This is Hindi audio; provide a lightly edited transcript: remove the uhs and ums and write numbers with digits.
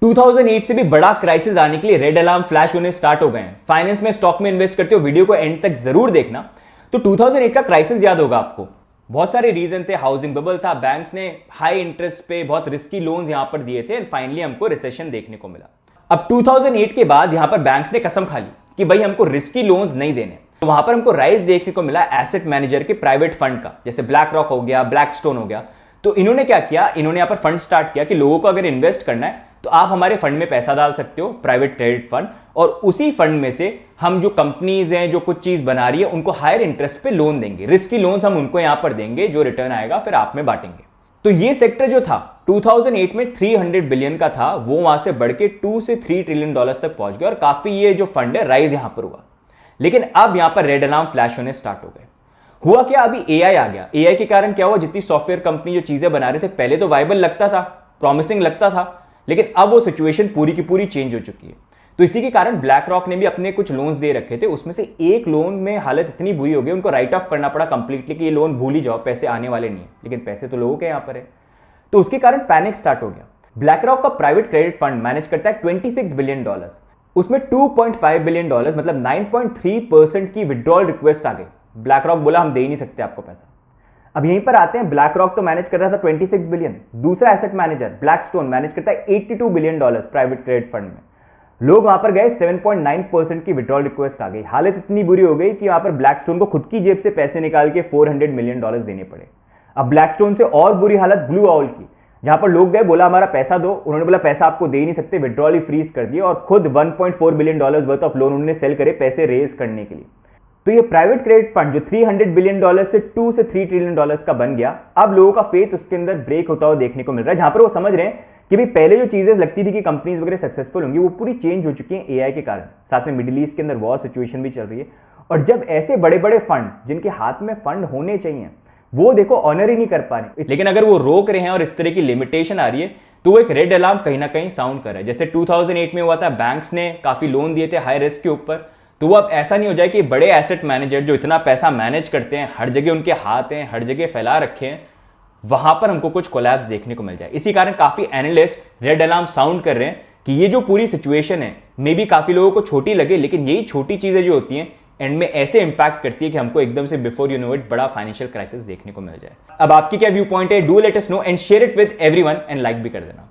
2008 से भी बड़ा क्राइसिस आने के लिए रेड अलार्म फ्लैश होने स्टार्ट हो गए हैं। फाइनेंस में, स्टॉक में इन्वेस्ट करते हो, वीडियो को एंड तक जरूर देखना। तो 2008 का क्राइसिस याद होगा आपको। बहुत सारे रीजन थे, हाउसिंग बबल था, बैंक्स ने हाई इंटरेस्ट पे बहुत रिस्की लोन्स यहां पर दिए थे एंड फाइनली हमको रिसेशन देखने को मिला। अब 2008 के बाद यहां पर बैंक्स ने कसम खा ली कि भाई हमको रिस्की लोन्स नहीं देने। तो वहां पर हमको राइज देखने को मिला एसेट मैनेजर के प्राइवेट फंड का, जैसे ब्लैक रॉक हो गया, ब्लैकस्टोन हो गया। तो इन्होंने क्या किया, इन्होंने यहां पर फंड स्टार्ट किया कि लोगों को अगर इन्वेस्ट करना है तो आप हमारे फंड में पैसा डाल सकते हो, प्राइवेट क्रेडिट फंड, और उसी फंड में से हम जो कंपनीज हैं जो कुछ चीज बना रही है उनको हायर इंटरेस्ट पे लोन देंगे। रिस्की लोन्स हम उनको यहां पर देंगे, जो रिटर्न आएगा फिर आप में बांटेंगे। तो ये सेक्टर जो था 2008 में 300 बिलियन का था, वो वहां से बढ़ के 2 से 3 ट्रिलियन डॉलर्स तक पहुंच गया और काफी ये जो फंड है राइज यहां पर हुआ। लेकिन अब यहां पर रेड अलार्म फ्लैश होने स्टार्ट हो गए। हुआ क्या, अभी एआई आ गया। एआई के कारण क्या हुआ, जितनी सॉफ्टवेयर कंपनी जो चीजें बना रहे थे पहले तो वाइबल लगता था, प्रॉमिसिंग लगता था, लेकिन अब वो सिचुएशन पूरी की पूरी चेंज हो चुकी है। तो इसी के कारण ब्लैक रॉक ने भी अपने कुछ लोन्स दे रखे थे, उसमें से एक लोन में हालत इतनी बुरी हो गई उनको राइट ऑफ करना पड़ा कंप्लीटली कि ये लोन भूल ही जाओ, पैसे आने वाले नहीं है। लेकिन पैसे तो लोगों के यहां पर है, तो उसके कारण पैनिक स्टार्ट हो गया। ब्लैक रॉक का प्राइवेट क्रेडिट फंड मैनेज करता है 26 बिलियन डॉलर्स, उसमें 2.5 बिलियन डॉलर्स मतलब 9.3% की विड्रॉल रिक्वेस्ट आ गई। ब्लैक रॉक बोला हम दे ही नहीं सकते आपको पैसा। अब यहीं पर आते हैं, ब्लैक रॉक तो मैनेज कर रहा था 26 बिलियन, दूसरा एसेट मैनेजर ब्लैकस्टोन मैनेज करता है 82 billion dollars private credit fund में। लोग वहां पर गए, 7.9% की विड्रॉल रिक्वेस्ट आ गई। हालत इतनी बुरी हो गई कि वहां पर ब्लैकस्टोन को खुद की जेब से पैसे निकाल के 400 मिलियन डॉलर्स देने पड़े। अब ब्लैकस्टोन से और बुरी हालत ब्लू आउल की, जहां पर लोग गए, बोला हमारा पैसा दो, उन्होंने बोला पैसा आपको दे ही नहीं सकते, विड्रॉल ही फ्रीज कर दिया और खुद 1.4 billion dollars worth of loan उन्होंने सेल करे पैसे रेज करने के लिए। तो ये प्राइवेट क्रेडिट फंड जो 300 बिलियन डॉलर से 2 से 3 ट्रिलियन डॉलर्स का बन गया, अब लोगों का फेथ उसके अंदर ब्रेक होता हुआ देखने को मिल रहा है। जहां पर वो समझ रहे हैं कि भाई पहले जो चीजें लगती थी कि कंपनीज वगैरह सक्सेसफुल होंगी, वो पूरी चेंज हो चुकी हैं एआई के कारण। साथ में मिडिल ईस्ट के अंदर वॉर सिचुएशन भी चल रही है, और जब ऐसे बड़े बड़े फंड जिनके हाथ में फंड होने चाहिए वो देखो ऑनर ही नहीं कर पा रहे, लेकिन अगर वो रोक रहे हैं और इस तरह की लिमिटेशन आ रही है तो वो एक रेड अलार्म कहीं ना कहीं साउंड कर रहा है। जैसे 2008 में हुआ था, बैंक्स ने काफी लोन दिए थे हाई रिस्क के ऊपर, तो वो अब ऐसा नहीं हो जाए कि बड़े एसेट मैनेजर जो इतना पैसा मैनेज करते हैं, हर जगह उनके हाथ हैं, हर जगह फैला रखे हैं, वहां पर हमको कुछ कोलैप्स देखने को मिल जाए। इसी कारण काफी एनालिस्ट रेड अलार्म साउंड कर रहे हैं कि ये जो पूरी सिचुएशन है मे बी काफी लोगों को छोटी लगे, लेकिन यही छोटी चीजें जो होती हैं एंड में ऐसे इंपैक्ट करती है कि हमको एकदम से बिफोर यू नो इट बड़ा फाइनेंशियल क्राइसिस देखने को मिल जाए। अब आपकी क्या व्यू पॉइंट है, do let us know and share it with everyone and like भी कर देना।